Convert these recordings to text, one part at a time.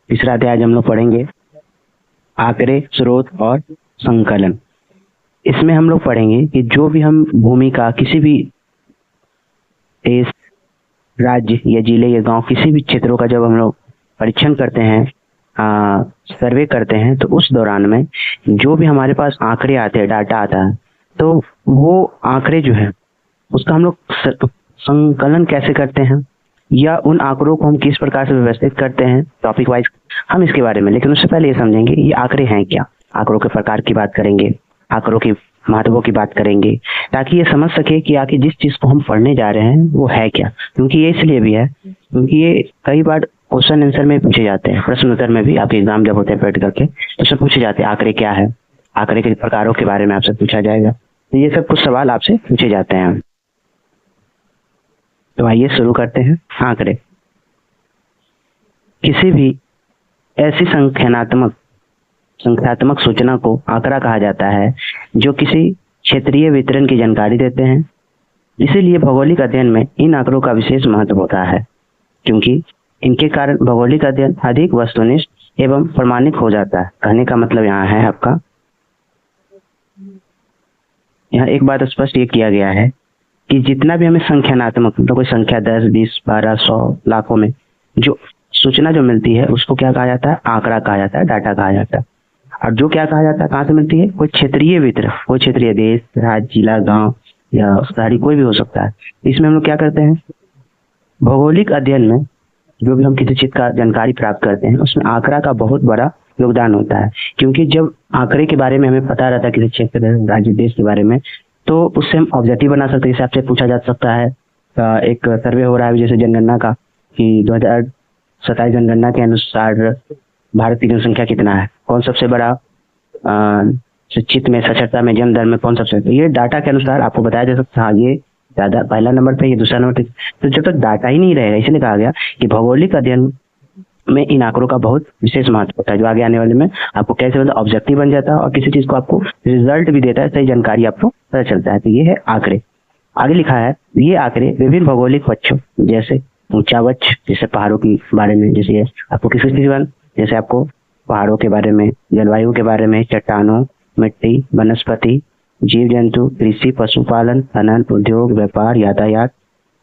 तीसरा अध्याय हम लोग पढ़ेंगे आंकड़े, स्रोत और संकलन। इसमें हम लोग पढ़ेंगे कि जो भी हम भूमि का किसी भी देश, राज्य या जिले या गांव, किसी भी क्षेत्रों का जब हम लोग परीक्षण करते हैं, सर्वे करते हैं, तो उस दौरान में जो भी हमारे पास आंकड़े आते हैं, डाटा आता है, तो वो आंकड़े जो है उसका हम लोग संकलन कैसे करते हैं या उन आंकड़ों को हम किस प्रकार से व्यवस्थित करते हैं टॉपिक वाइज, हम इसके बारे में। लेकिन उससे पहले ये समझेंगे ये आंकड़े हैं क्या, आंकड़ों के प्रकार की बात करेंगे, आंकड़ों की महत्वों की बात करेंगे, ताकि ये समझ सके कि आखिर जिस चीज को हम पढ़ने जा रहे हैं वो है क्या। क्योंकि ये इसलिए भी है क्योंकि ये कई बार क्वेश्चन आंसर में पूछे जाते हैं, प्रश्न उत्तर में भी, आपके एग्जाम जब होते हैं प्रैक्टिकल के, तो उसमें पूछे जाते हैं आंकड़े क्या है, आंकड़े के प्रकारों के बारे में आपसे पूछा जाएगा। तो ये सब कुछ सवाल आपसे पूछे जाते हैं। तो आइए शुरू करते हैं। आंकड़े किसी भी ऐसी संख्यात्मक सूचना को आंकड़ा कहा जाता है जो किसी क्षेत्रीय वितरण की जानकारी देते हैं। इसीलिए भौगोलिक अध्ययन में इन आंकड़ों का विशेष महत्व होता है, क्योंकि इनके कारण भौगोलिक अध्ययन अधिक वस्तुनिष्ठ एवं प्रमाणिक हो जाता है। कहने का मतलब यहाँ है आपका, यहाँ एक बात स्पष्ट ये किया गया है कि जितना भी हमें संख्यात्मक, मतलब कोई संख्या 10, 20, 12, 100, लाखों में जो सूचना जो मिलती है उसको क्या कहा जाता है, आंकड़ा कहा जाता है, डाटा कहा जाता है। और जो क्या कहा जाता है, कहाँ से मिलती है, कोई क्षेत्रीय वितरण, कोई क्षेत्रीय देश, राज्य, जिला, गांव या शहरी, कोई भी हो सकता है। इसमें हम लोग क्या करते हैं, भौगोलिक अध्ययन में जो भी हम किसी चीज का जानकारी प्राप्त करते हैं उसमें आंकड़ा का बहुत बड़ा योगदान होता है। क्योंकि जब आंकड़े के बारे में हमें पता रहता है किसी क्षेत्र, राज्य, देश के बारे में, तो उससे हम ऑब्जेक्टिव बना सकते हैं। जैसे आपसे पूछा जा सकता है, एक सर्वे हो रहा है जैसे जनगणना का, कि 2027 जनगणना के अनुसार भारत की जनसंख्या कितना है, कौन सबसे बड़ा, शिक्षित में, साक्षरता में, जन्म दर में कौन सबसे, तो ये डाटा के अनुसार आपको बताया जा सकता है। हाँ, ये ज्यादा पहला नंबर पे, ये दूसरा नंबर पे। तो जब तक डाटा ही नहीं रहेगा, इसलिए कहा गया कि भौगोलिक अध्ययन में इन आंकड़ों का बहुत विशेष महत्व होता है, जो आगे आने वाले में आपको कैसे मतलब ऑब्जेक्टिव बन जाता है और किसी चीज को आपको रिजल्ट भी देता है, सही जानकारी आपको पता चलता है। तो ये है आंकड़े। आगे लिखा है, ये आंकड़े विभिन्न भौगोलिक पक्षों जैसे ऊंचा वक्ष, जैसे पहाड़ों के बारे में, जैसे आपको किसी चीज, जैसे आपको पहाड़ों के बारे में, जलवायु के बारे में, चट्टानों, मिट्टी, वनस्पति, जीव जंतु, कृषि, पशुपालन, खनन, उद्योग, व्यापार, यातायात,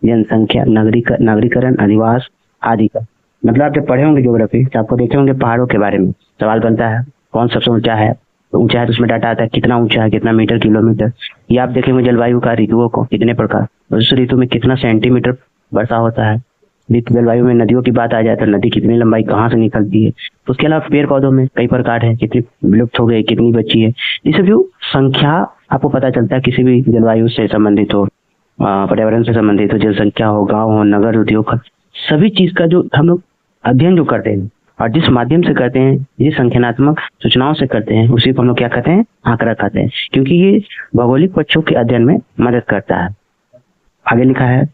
जनसंख्या, नागरीकरण, अधिवास आदि का। मतलब आप जब पढ़े होंगे ज्योग्राफी तो आपको देखे होंगे पहाड़ों के बारे में सवाल बनता है, कौन सबसे ऊंचा है, तो ऊंचा है तो उसमें डाटा आता है कितना ऊंचा है, कितना मीटर, किलोमीटर। या आप देखेंगे जलवायु का, ऋतुओं को, कितने प्रकार, उस ऋतु में कितना सेंटीमीटर वर्षा होता है। जलवायु में नदियों की बात आ जाए तो नदी कितनी लंबाई कहाँ से निकलती है। उसके अलावा पेड़ पौधों में कई प्रकार है, कितनी विलुप्त हो गई, कितनी बची है। ये सब जो संख्या आपको पता चलता है किसी भी जलवायु से संबंधित हो, पर्यावरण से संबंधित हो, जनसंख्या हो, गाँव हो, नगर, उद्योग, सभी चीज का जो हम लोग अध्ययन जो करते हैं और जिस माध्यम से करते हैं, जिस संख्यात्मक सूचनाओं से करते हैं, उसी को हम लोग क्या कहते हैं, आंकड़ा कहते हैं। क्योंकि ये भौगोलिक पक्षों के अध्ययन में मदद करता है। आगे लिखा है,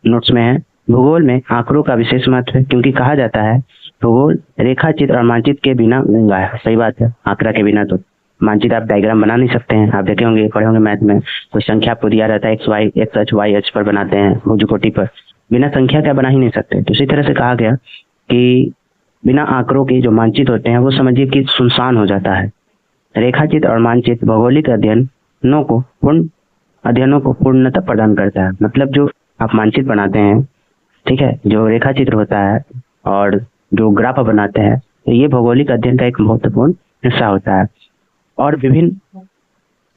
नोट्स में है, भूगोल में आंकड़ों का विशेष महत्व है, क्योंकि कहा जाता है भूगोल रेखा चित्र और मानचित्र के बिना गंगा है। सही बात है, आंकड़ा के बिना तो मानचित्र, आप डायग्राम बना नहीं सकते हैं। आप देखे होंगे, पढ़े होंगे मैथ में, कोई संख्या आपको दिया रहता है, एक्स अक्ष, वाई अक्ष पर बनाते हैं, भुजकोटि पर, बिना संख्या का बना ही नहीं सकते। तो इसी तरह से कहा गया कि बिना आंकड़ों के जो मानचित्र होते हैं वो समझिए कि सुनसान हो जाता है। रेखा चित्र और मानचित्र भौगोलिक अध्ययनों को पूर्णता प्रदान करता है। मतलब जो आप मानचित्र बनाते हैं, ठीक है, जो रेखा चित्र होता है और जो ग्राफ बनाते हैं, तो ये भौगोलिक अध्ययन का एक महत्वपूर्ण हिस्सा होता है और विभिन्न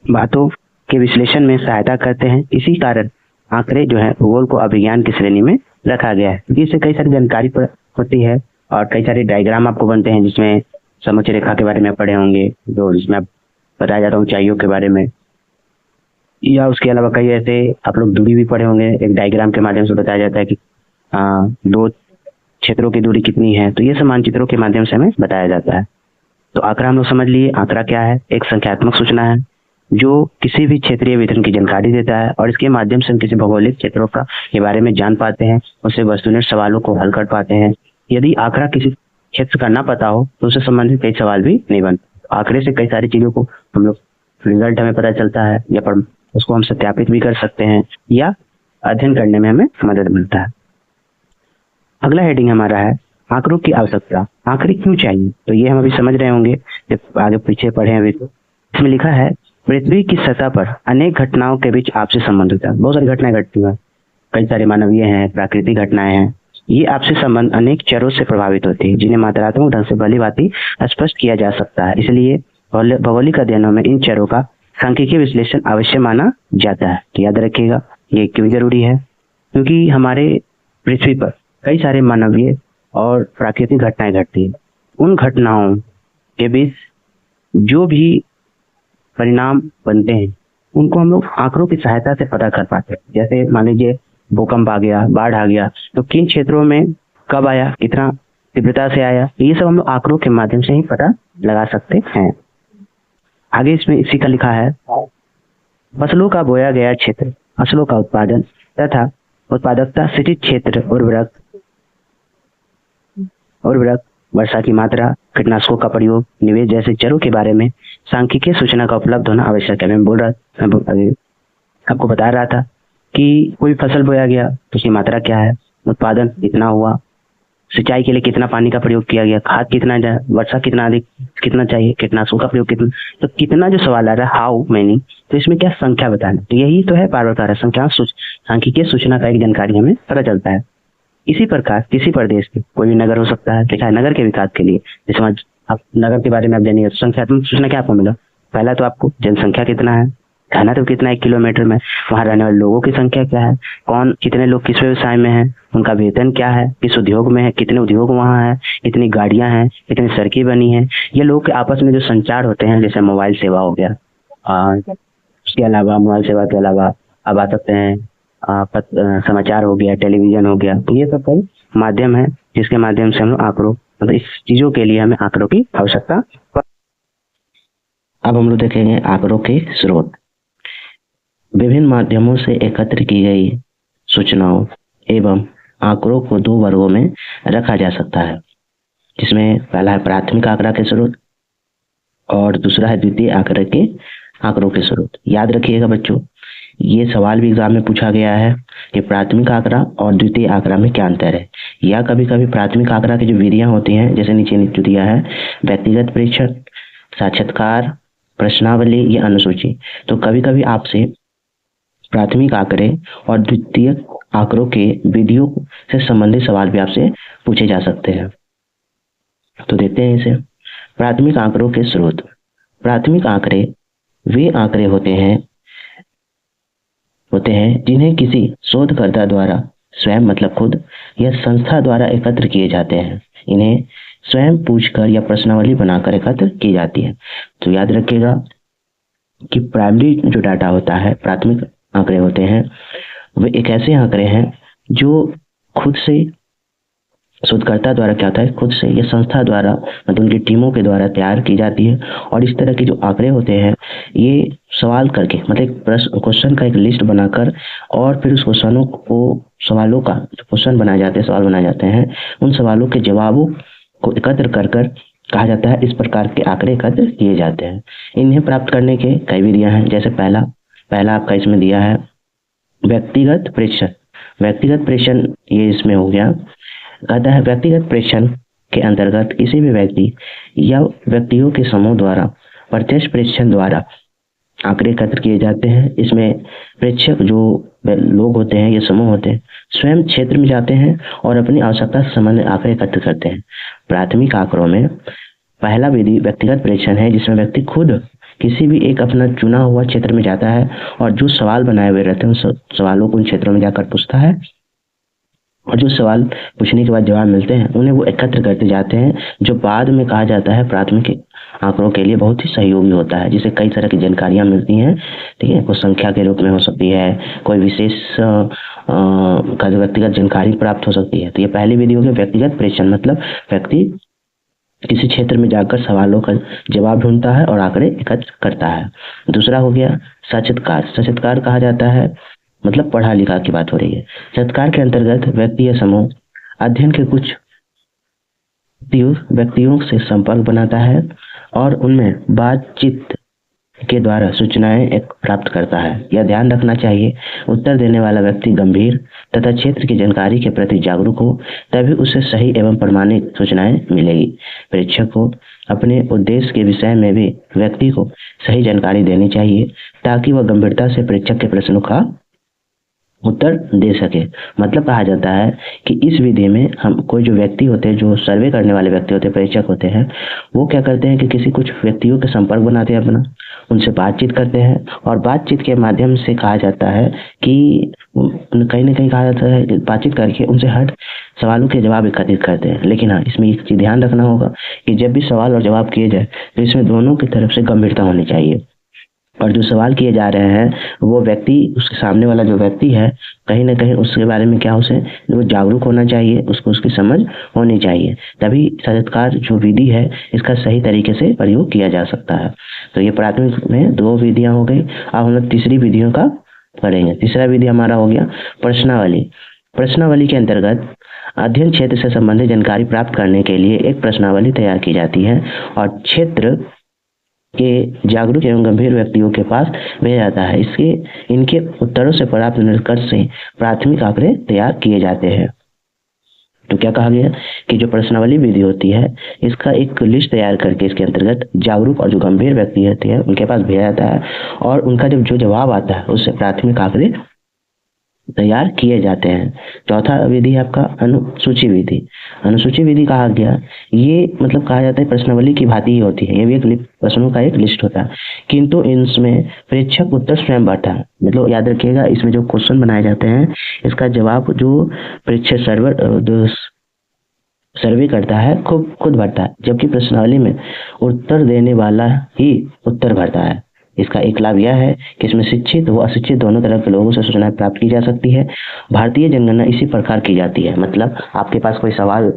बातों के विश्लेषण में सहायता करते हैं। इसी कारण आंकड़े जो है भूगोल को अभिज्ञान की श्रेणी में रखा गया है। इससे कई सारी जानकारी होती है और कई सारे डायग्राम आपको बनते हैं, जिसमें समोच्च रेखा के बारे में पढ़े होंगे, जो जिसमें बताया जाता है ऊंचाइयों के बारे में, या उसके अलावा कई ऐसे आप लोग दूरी भी पढ़े होंगे, एक डायग्राम के माध्यम से बताया जाता है कि दो क्षेत्रों की दूरी कितनी है। तो ये सब मानचित्रों के माध्यम से हमें बताया जाता है। तो आंकड़ा हम लोग समझ लिए, आंकड़ा क्या है, एक संख्यात्मक सूचना है जो किसी भी क्षेत्रीय वितरण की जानकारी देता है और इसके माध्यम से हम किसी भौगोलिक क्षेत्रों का के बारे में जान पाते हैं, उससे वस्तुनिष्ठ सवालों को हल कर पाते हैं। यदि आंकड़ा किसी क्षेत्र का ना पता हो तो उससे संबंधित कई सवाल भी नहीं बनते। आंकड़े से कई सारी चीजों को हम लोग रिजल्ट हमें पता चलता है, या पर उसको हम सत्यापित भी कर सकते हैं, या अध्ययन करने में हमें मदद मिलता है। अगला हेडिंग हमारा है आंकड़ों की आवश्यकता। आंकड़े क्यों चाहिए, तो ये हम अभी समझ रहे होंगे जब आगे पीछे पढ़े अभी। तो इसमें लिखा है पृथ्वी की सतह पर अनेक घटनाओं के बीच आपसी संबंध होता है। बहुत सारी घटनाएं घटती हैं, कई सारे मानवीय हैं, प्राकृतिक घटनाएं हैं। ये आपसी संबंध अनेक चरों से प्रभावित होती है, जिन्हें मात्रात्मक ढंग से भली भांति स्पष्ट किया जा सकता है। इसलिए भौगोलिक अध्ययनों में इन चरों का सांख्यिकीय विश्लेषण अवश्य माना जाता है। तो याद रखिएगा ये क्यों जरूरी है, क्योंकि हमारे पृथ्वी पर कई सारे मानवीय और प्राकृतिक घटनाएं घटती हैं। उन घटनाओं के बीच जो भी परिणाम बनते हैं उनको हम लोग आंकड़ों की सहायता से पता कर पाते हैं। जैसे मान लीजिए भूकंप आ गया, बाढ़ आ गया, तो किन क्षेत्रों में कब आया, कितना तीव्रता से आया, ये सब हम लोग आंकड़ों के माध्यम से ही पता लगा सकते हैं। आगे इसमें इसी का लिखा है फसलों का बोया गया क्षेत्र, फसलों का उत्पादन तथा उत्पादकता, सिंचित क्षेत्र, उर्वरक, वर्षा की मात्रा, कीटनाशकों का प्रयोग, निवेश जैसे चरों के बारे में सांख्यिकीय सूचना का उपलब्ध होना आवश्यक है। मैं आपको बता रहा था कि कोई फसल बोया गया तो उसकी मात्रा क्या है, उत्पादन कितना हुआ, सिंचाई के लिए कितना पानी का प्रयोग किया गया, खाद कितना जाए, वर्षा कितना अधिक कितना चाहिए, कीटनाशकों का प्रयोग कितना, तो कितना जो सवाल आ रहा है हाउ मैनी, तो इसमें क्या संख्या बताना, तो यही तो है बार बार संख्या सांख्यिकीय सूचना का एक जानकारी हमें पता चलता है। इसी प्रकार किसी प्रदेश के कोई भी नगर हो सकता है, लिखा है नगर के विकास के लिए, जैसे आप नगर के बारे में आप जानिए, संख्यात्मक सूचना क्या आपको मिला, पहला तो आपको जनसंख्या कितना है, घनत्व कितना है किलोमीटर में, वहां रहने वाले लोगों की संख्या क्या है, कौन कितने लोग किस व्यवसाय में हैं, उनका वेतन क्या है, किस उद्योग में है, कितने उद्योग वहां है, कितनी गाड़ियां हैं, कितनी सड़कें बनी हैं, ये लोग के आपस में जो संचार होते हैं, जैसे मोबाइल सेवा हो गया, उसके अलावा मोबाइल सेवा के अलावा अब आ सकते हैं समाचार हो गया, टेलीविजन हो गया, तो ये सब कई माध्यम है जिसके माध्यम से हम लोग आंकड़ों, मतलब इस चीजों के लिए हमें आंकड़ों की आवश्यकता। अब हम लोग देखेंगे आंकड़ों के स्रोत। विभिन्न माध्यमों से एकत्र की गई सूचनाओं एवं आंकड़ों को दो वर्गों में रखा जा सकता है, जिसमें पहला है प्राथमिक आंकड़ा के स्रोत और दूसरा है द्वितीय आंकड़ों के स्रोत। याद रखिएगा बच्चों, ये सवाल भी एग्जाम में पूछा गया है कि प्राथमिक आंकड़ा और द्वितीय आंकड़ा में क्या अंतर है, या कभी कभी प्राथमिक आंकड़ा की जो विधियां होती हैं, जैसे नीचे जो दिया है व्यक्तिगत परीक्षण, साक्षात्कार, प्रश्नावली या अनुसूची, तो कभी कभी आपसे प्राथमिक आंकड़े और द्वितीय आंकड़ों के विधियों से संबंधित सवाल भी आपसे पूछे जा सकते हैं। तो देखते हैं इसे। प्राथमिक आंकड़ों के स्रोत। प्राथमिक आंकड़े वे आंकड़े होते हैं जिन्हें किसी शोधकर्ता द्वारा स्वयं मतलब खुद या संस्था द्वारा एकत्र किए जाते हैं। इन्हें स्वयं पूछकर या प्रश्नावली बनाकर एकत्र की जाती है। तो याद रखिएगा कि प्राइमरी जो डाटा होता है, प्राथमिक आंकड़े होते हैं, वे एक ऐसे आंकड़े हैं जो खुद से शोधकर्ता द्वारा क्या होता है, खुद से या संस्था द्वारा मतलब उनकी टीमों के द्वारा तैयार की जाती है। और इस तरह के जो आंकड़े होते हैं ये सवाल करके मतलब एक क्वेश्चन का एक लिस्ट बनाकर और फिर उस क्वेश्चनों को सवालों का क्वेश्चन बनाए जाते हैं, सवाल बनाए जाते हैं, उन सवालों के जवाबों को एकत्र कर कहा जाता है, इस प्रकार के आंकड़े एकत्र किए जाते हैं। इन्हें प्राप्त करने के कई विधियां हैं। जैसे पहला आपका इसमें दिया है व्यक्तिगत प्रेक्षण। व्यक्तिगत प्रेक्षण ये इसमें हो गया। कहता है व्यक्तिगत प्रेक्षण के अंतर्गत किसी भी व्यक्ति या व्यक्तियों के समूह द्वारा प्रत्यक्ष प्रेक्षण द्वारा आंकड़े एकत्र किए जाते हैं। इसमें प्रेक्षक जो लोग होते हैं, ये समूह होते हैं, स्वयं क्षेत्र में जाते हैं और अपनी आवश्यकता से संबंधित आंकड़े एकत्र करते हैं। प्राथमिक आंकड़ों में पहला विधि व्यक्तिगत प्रेक्षण है, जिसमें व्यक्ति खुद किसी भी एक अपना चुना हुआ क्षेत्र में जाता है और जो सवाल बनाए हुए रहते हैं उन सवालों को उन क्षेत्रों में जाकर पूछता है, और जो सवाल पूछने के बाद जवाब मिलते हैं उन्हें वो एकत्र करते जाते हैं, जो बाद में कहा जाता है प्राथमिक आंकड़ों के लिए बहुत ही सहयोगी होता है, जिसे कई तरह की जानकारियां मिलती हैं। ठीक है, कोई संख्या के रूप में हो सकती है, कोई विशेष व्यक्तिगत जानकारी प्राप्त हो सकती है। तो ये पहली विधि होगी व्यक्तिगत प्रेक्षण, मतलब व्यक्ति किसी क्षेत्र में जाकर सवालों का जवाब ढूंढता है और आंकड़े एकत्र करता है। दूसरा हो गया साक्षात्कार। साक्षात्कार कहा जाता है मतलब पढ़ा लिखा की बात हो रही है। साक्षात्कार के अंतर्गत व्यक्ति या समूह अध्ययन के कुछ व्यक्तियों से संपर्क बनाता है और उनमें बातचीत के द्वारा सूचनाएं प्राप्त करता है। यह ध्यान रखना चाहिए, उत्तर देने वाला व्यक्ति गंभीर तथा क्षेत्र की जानकारी के प्रति जागरूक हो, तभी उसे सही एवं प्रामाणिक सूचनाएं मिलेगी। परीक्षक को अपने उद्देश्य के विषय में भी व्यक्ति को सही जानकारी देनी चाहिए, ताकि वह गंभीरता से परीक्षक के प्रश्नों का उत्तर दे सके। मतलब कहा जाता है कि इस विधि में हम कोई जो व्यक्ति होते हैं, जो सर्वे करने वाले व्यक्ति होते हैं, परीक्षक होते हैं, वो क्या करते हैं कि किसी कुछ व्यक्तियों के संपर्क बनाते हैं, अपना उनसे बातचीत करते हैं, और बातचीत के माध्यम से कहा जाता है कि कहीं ना कहीं कहा जाता है कि बातचीत करके उनसे हर सवालों के जवाब एकत्रित करते हैं। लेकिन हाँ, इसमें एक चीज ध्यान रखना होगा कि जब भी सवाल और जवाब किए जाए तो इसमें दोनों की तरफ से गंभीरता होनी चाहिए, और जो सवाल किए जा रहे हैं वो व्यक्ति, उसके सामने वाला जो व्यक्ति है, कहीं ना कहीं उसके बारे में क्या उसे वो जागरूक होना चाहिए, उसको उसकी समझ होनी चाहिए, तभी साक्षात्कार जो विधि है इसका सही तरीके से प्रयोग किया जा सकता है। तो ये प्राथमिक में 2 विधियां हो गई। अब हम लोग तीसरी विधियों का पढ़ेंगे। तीसरा विधि हमारा हो गया प्रश्नावली। प्रश्नावली के अंतर्गत अध्ययन क्षेत्र से संबंधित जानकारी प्राप्त करने के लिए एक प्रश्नावली तैयार की जाती है और क्षेत्र के जागरूक एवं गंभीर व्यक्तियों के पास भेजा जाता है। इनके उत्तरों से प्राप्त निष्कर्ष से प्राथमिक आंकड़े तैयार किए जाते हैं। तो क्या कहा गया कि जो प्रश्नावली विधि होती है, इसका एक लिस्ट तैयार करके इसके अंतर्गत जागरूक और जो गंभीर व्यक्ति होते हैं उनके पास भेजा जाता है, और उनका जब जो जवाब आता है उससे प्राथमिक आंकड़े तैयार किए जाते हैं। चौथा विधि है आपका अनुसूची विधि। अनुसूची विधि कहा गया, ये मतलब कहा जाता है प्रश्नावली की भांति ही होती है। ये भी एक प्रश्नों का एक लिस्ट होता है, किंतु इसमें परीक्षक उत्तर स्वयं भरता है। मतलब याद रखिएगा, इसमें जो क्वेश्चन बनाए जाते हैं इसका जवाब जो परीक्षक सर्वे करता है खुद भरता है, जबकि प्रश्नावली में उत्तर देने वाला ही उत्तर भरता है। इसका एक लाभ यह है कि इसमें शिक्षित व अशिक्षित दोनों तरह के लोगों से सूचनाएं प्राप्त की जा सकती है। भारतीय जनगणना इसी प्रकार की जाती है। मतलब आपके पास कोई सवाल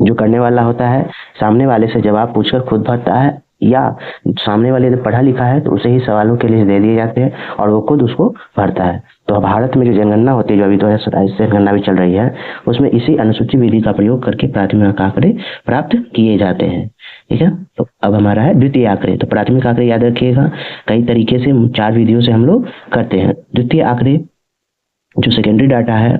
जो करने वाला होता है, सामने वाले से जवाब पूछकर खुद भरता है, या सामने वाले ने पढ़ा लिखा है तो उसे ही सवालों के लिए दे दिए जाते हैं और वो खुद उसको भरता है। तो भारत में जो जनगणना होती है, जो अभी 2027 से जनगणना भी चल रही है, उसमें इसी अनुसूची विधि का प्रयोग करके प्राथमिक आंकड़े प्राप्त किए जाते हैं। ठीक है, तो अब हमारा है द्वितीय आंकड़े। तो प्राथमिक आंकड़े याद रखिएगा, कई तरीके से 4 विधियों से हम लोग करते हैं। द्वितीय आंकड़े जो सेकेंडरी डाटा है,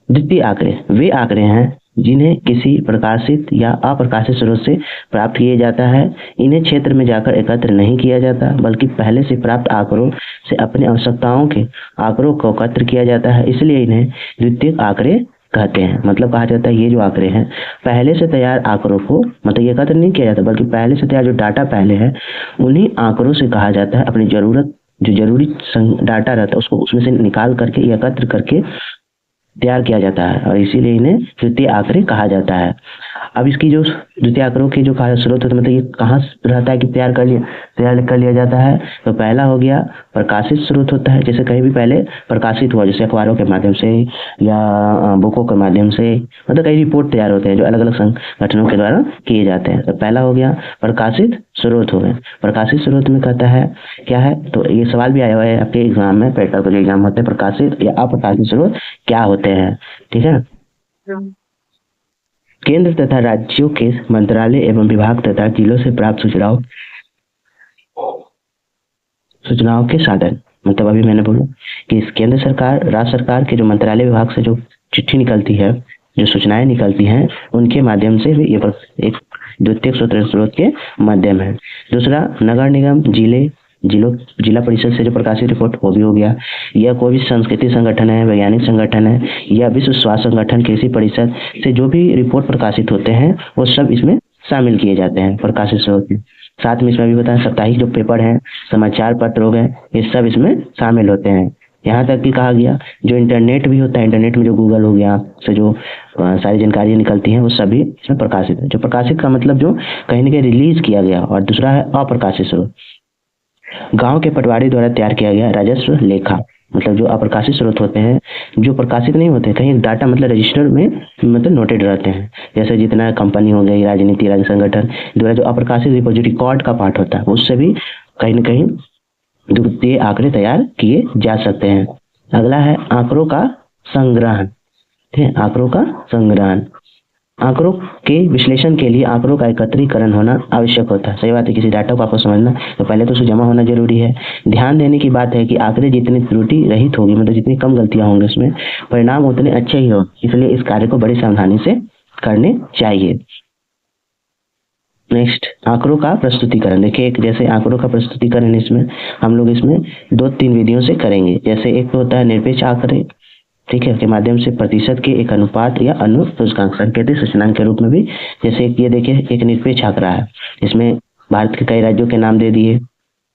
द्वितीय आंकड़े वे आंकड़े हैं जिन्हें किसी प्रकाशित या अप्रकाशित स्रोत से प्राप्त किया जाता है। इन्हें क्षेत्र में जाकर एकत्र नहीं किया जाता, बल्कि पहले से प्राप्त आंकड़ों से अपनी आवश्यकताओं के आंकड़ों को एकत्र किया जाता है। इसलिए इन्हें द्वितीयक आंकड़े कहते हैं। मतलब कहा जाता है ये जो आंकड़े हैं पहले से तैयार आंकड़ों को, मतलब ये एकत्र नहीं किया जाता, बल्कि पहले से तैयार जो डाटा पहले है उन्हीं आंकड़ों से कहा जाता है अपनी जरूरत, जो जरूरी डाटा रहता है उसको उसमें से निकाल करके एकत्र करके तैयार किया जाता है, और इसीलिए इन्हें द्वितीय आंकड़े कहा जाता है। अब इसकी जो द्वितीय आंकड़ों की जो स्रोत होता है, मतलब ये कहाँ रहता है कि तैयार कर लिया जाता है। तो पहला हो गया प्रकाशित स्रोत होता है, जैसे कहीं भी पहले प्रकाशित हुआ, जैसे अखबारों के माध्यम से या बुकों के माध्यम से, मतलब कई रिपोर्ट तैयार होते हैं जो अलग अलग संगठनों के द्वारा किए जाते हैं। तो पहला हो गया प्रकाशित स्रोत हो गए। प्रकाशित स्रोत में कहता है क्या है, तो ये सवाल भी आया हुआ है आपके एग्जाम में, पेपर का जो एग्जाम होते हैं, प्रकाशित या अप्रकाशित स्रोत क्या होते हैं। ठीक है, केंद्र तथा राज्यों के मंत्रालय एवं विभाग तथा जिलों से प्राप्त सूचनाओं के साधन। मतलब अभी मैंने बोला कि इस केंद्र सरकार, राज्य सरकार के जो मंत्रालय विभाग से जो चिट्ठी निकलती है, जो सूचनाएं निकलती हैं, उनके माध्यम से भी ये एक द्वितीयक स्रोत के माध्यम है। दूसरा, नगर निगम, जिला परिषद से जो प्रकाशित रिपोर्ट वो भी हो गया, या कोई भी संस्कृति संगठन है, वैज्ञानिक संगठन है, या विश्व स्वास्थ्य संगठन, कृषि परिषद से जो भी रिपोर्ट प्रकाशित होते हैं वो सब इसमें शामिल किए जाते हैं प्रकाशित स्रोत में। साथ में इसमें भी बताया साप्ताहिक जो पेपर हैं, समाचार पत्र हो गए, ये सब इसमें शामिल होते हैं। यहाँ तक कि कहा गया जो इंटरनेट भी होता है, इंटरनेट में जो गूगल हो गया से जो सारी जानकारियाँ निकलती हैं वो सभी इसमें प्रकाशित है। जो प्रकाशित का मतलब जो कहीं न कहीं रिलीज किया गया, और दूसरा है अप्रकाशित स्रोत। गांव के पटवारी द्वारा तैयार किया गया राजस्व लेखा, मतलब जो अप्रकाशित स्रोत होते हैं, जो प्रकाशित नहीं होते, कहीं डाटा मतलब रजिस्टर में मतलब नोटेड रहते हैं, जैसे जितना कंपनी हो गई, राजनीति, राज्य संगठन द्वारा जो अप्रकाशित रिकॉर्ड का पार्ट होता है, उससे भी कहीं न कहीं द्वितीय आंकड़े तैयार किए जा सकते हैं। अगला है आंकड़ों का संग्रहण। ठीक है, आंकड़ों का संग्रहण। आंकड़ों के विश्लेषण के लिए आंकड़ों का एकत्रीकरण होना आवश्यक होता है। सही बात है, किसी डाटा को आपको समझना तो पहले तो उसे जमा होना जरूरी है। ध्यान देने की बात है कि आंकड़े जितनी त्रुटि रहित होगी, मतलब जितनी कम गलतियां होंगी उसमें, परिणाम उतने अच्छे ही हो। इसलिए इस कार्य को बड़ी सावधानी से करने चाहिए। नेक्स्ट, आंकड़ों का प्रस्तुतिकरण। देखिए, एक जैसे आंकड़ों का प्रस्तुतिकरण इसमें हम लोग इसमें 2-3 विधियों से करेंगे। जैसे एक तो होता है निरपेक्ष आंकड़े, ठीक है, के माध्यम से प्रतिशत के एक अनुपात या सूचकांक सांकेतिक सूचकांक के रूप में भी। जैसे ये देखिए, एक निरपेक्ष आंकड़ा है, इसमें भारत के कई राज्यों के नाम दे दिए।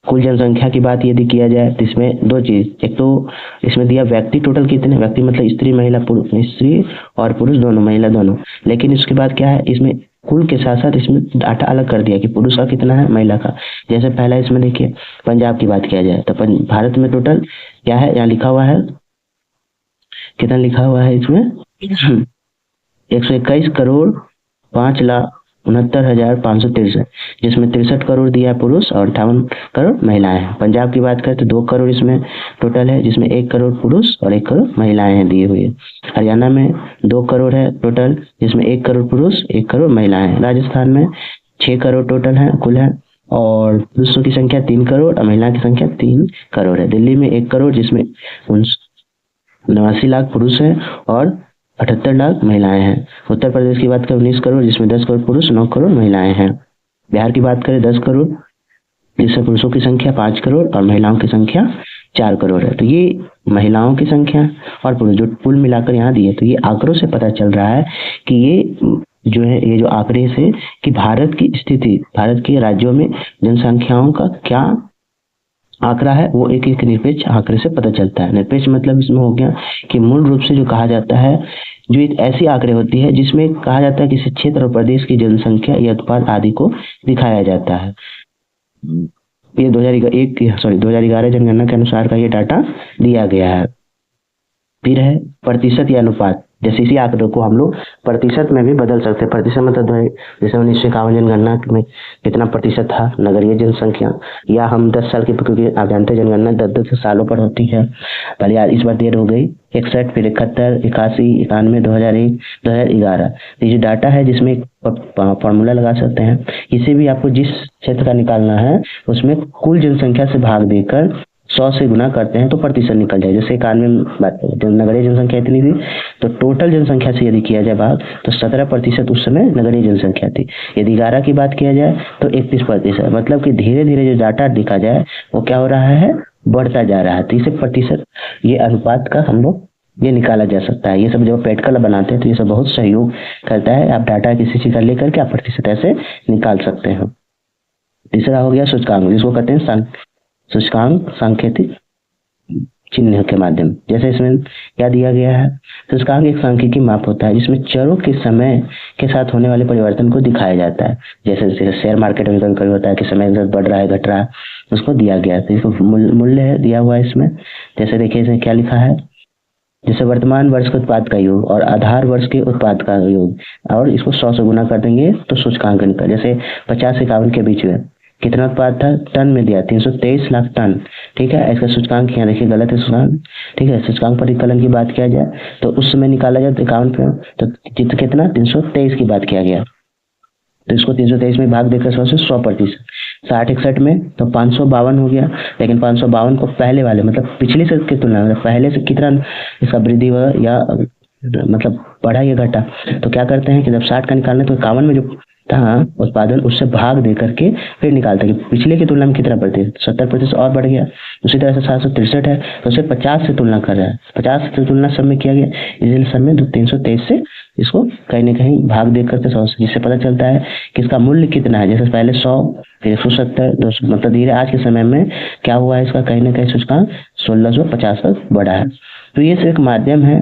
कुल जनसंख्या की बात यदि किया जाए तो इसमें 2 चीज, एक तो इसमें दिया व्यक्ति टोटल कितने, व्यक्ति मतलब स्त्री महिला पुरुष, स्त्री और पुरुष दोनों, महिला दोनों। लेकिन इसके बाद क्या है, इसमें कुल के साथ साथ इसमें डाटा अलग कर दिया कि पुरुष का कितना है, महिला का। जैसे पहला इसमें देखिए, पंजाब की बात किया जाए तो भारत में टोटल क्या है, यहाँ लिखा हुआ है, कितना लिखा हुआ है इसमें 121 करोड़ 5,69,563, जिसमें 63 करोड़ दिया है पुरुष और 58 करोड़ महिलाएं हैं। पंजाब की बात करें तो 2 करोड़ इसमें टोटल है, जिसमें 1 करोड़ पुरुष और 1 करोड़ महिलाएं हैं दी हुई है। हरियाणा में 2 करोड़ है टोटल, जिसमें 1 करोड़ पुरुष 1 करोड़ महिलाएं हैं। राजस्थान में 6 करोड़ टोटल है, कुल है, और पुरुषों की संख्या 3 करोड़ और महिला की संख्या 3 करोड़ है। दिल्ली में 1 करोड़, जिसमें 89 लाख पुरुष हैं और 78 लाख महिलाएं हैं। उत्तर प्रदेश की बात करें 19 करोड़, जिसमें 10 करोड़ पुरुष 9 करोड़ महिलाएं हैं। बिहार की बात करें 10 करोड़, जिसमें पुरुषों की संख्या 5 करोड़ और महिलाओं की संख्या 4 करोड़ है। तो ये महिलाओं की संख्या और पुरुष जो कुल मिलाकर यहाँ दिए, तो ये आंकड़ों से पता चल रहा है कि ये जो है, ये जो आंकड़े से कि भारत की स्थिति, भारत के राज्यों में जनसंख्याओं का क्या आंकड़ा है, वो एक एक निरपेक्ष आंकड़े से पता चलता है। निरपेक्ष मतलब इसमें हो गया कि मूल रूप से जो कहा जाता है, जो एक ऐसी आंकड़े होती है जिसमें कहा जाता है किसी क्षेत्र और प्रदेश की जनसंख्या या उत्पाद आदि को दिखाया जाता है। ये 2011 जनगणना के अनुसार का ये डाटा दिया गया है। फिर है प्रतिशत या अनुपात। जैसे इसी आंकड़ों को हम लोग प्रतिशत में भी बदल सकते हैं। प्रतिशत मतलब जैसे 1951 जनगणना में कितना प्रतिशत था नगरीय जनसंख्या, या हम 10 साल की, क्योंकि आप जानते हैं जनगणना 10 सालों पर होती है। पहले यार इस बार देर हो गई, 61, फिर 71, 81, 91, 2001, 2011। ये जो डाटा है जिसमें फॉर्मूला लगा सकते हैं, इसे भी आपको जिस क्षेत्र का निकालना है उसमें कुल जनसंख्या से भाग देकर 100 से गुना करते हैं तो प्रतिशत निकल जाए। जैसे 91 नगरीय जनसंख्या इतनी थी, तो टोटल जनसंख्या से यदि किया जाए भाग तो 17% उस समय नगरीय जनसंख्या थी। यदि 11 की बात किया जाए तो 31%। मतलब कि धीरे धीरे जो डाटा दिखा जाए वो क्या हो रहा है, बढ़ता जा रहा है। तो इसे प्रतिशत, ये अनुपात का हम लोग ये निकाला जा सकता है। ये सब जब प्रैक्टिकल बनाते हैं तो ये सब बहुत सहयोग करता है। आप डाटा किसी चीज का लेकर के आप प्रतिशत ऐसे निकाल सकते हो। तीसरा हो गया सूचकांक, जिसको कहते हैं सूचकांक सांकेतिक चिन्ह के माध्यम। जैसे इसमें क्या दिया गया है, सूचकांक एक सांख्यिकी माप होता है जिसमें चरों के समय के साथ होने वाले परिवर्तन को दिखाया जाता है। जैसे शेयर मार्केट में कभी होता है कि समय के साथ बढ़ रहा है, घट रहा है, उसको दिया गया है। तो इसको मूल्य है दिया हुआ है इसमें। जैसे देखिए इसमें क्या लिखा है, जैसे वर्तमान वर्ष के उत्पाद का योग और आधार वर्ष के उत्पाद का योग, और इसको 100 से गुना कर देंगे तो सूचकांक निकल। जैसे 50 से 51 के बीच में कितना उत्पाद था, टन में दिया 323 लाख टन, ठीक है। इसका सूचकांक यहाँ देखिए गलत है सूचकांक, ठीक है। सूचकांक परिकलन की बात किया जाए तो उस समय निकाला जाए तो 51 पे, तो कितना 323 की बात किया गया, तो इसको 323 में भाग देकर 100%। 60-61 में तो 552 हो गया, लेकिन 552 को पहले वाले मतलब पिछले से की तुलना में पहले से कितना इसका वृद्धि हुआ या मतलब बढ़ा या घटा। तो क्या करते हैं कि जब 60 का निकालना तो 51 में जो था उत्पादन उससे भाग दे करके फिर निकालते हैं कि पिछले की तुलना में कितना प्रतिशत, 70% और बढ़ गया। उसी तरह से 763 है तो उसे 50 से तुलना कर रहा है, 50 से तुलना सब में किया गया, इसलिए सब में 323 से इसको कहीं ना कहीं भाग दे करके 100 से, जिससे पता चलता है कि इसका मूल्य कितना है। जैसे पहले 100 फिर 170, 200, मतलब धीरे आज के समय में क्या हुआ है, इसका कहीं ना कहीं सूचकांक 1650 तक बढ़ा है। तो ये सिर्फ एक माध्यम है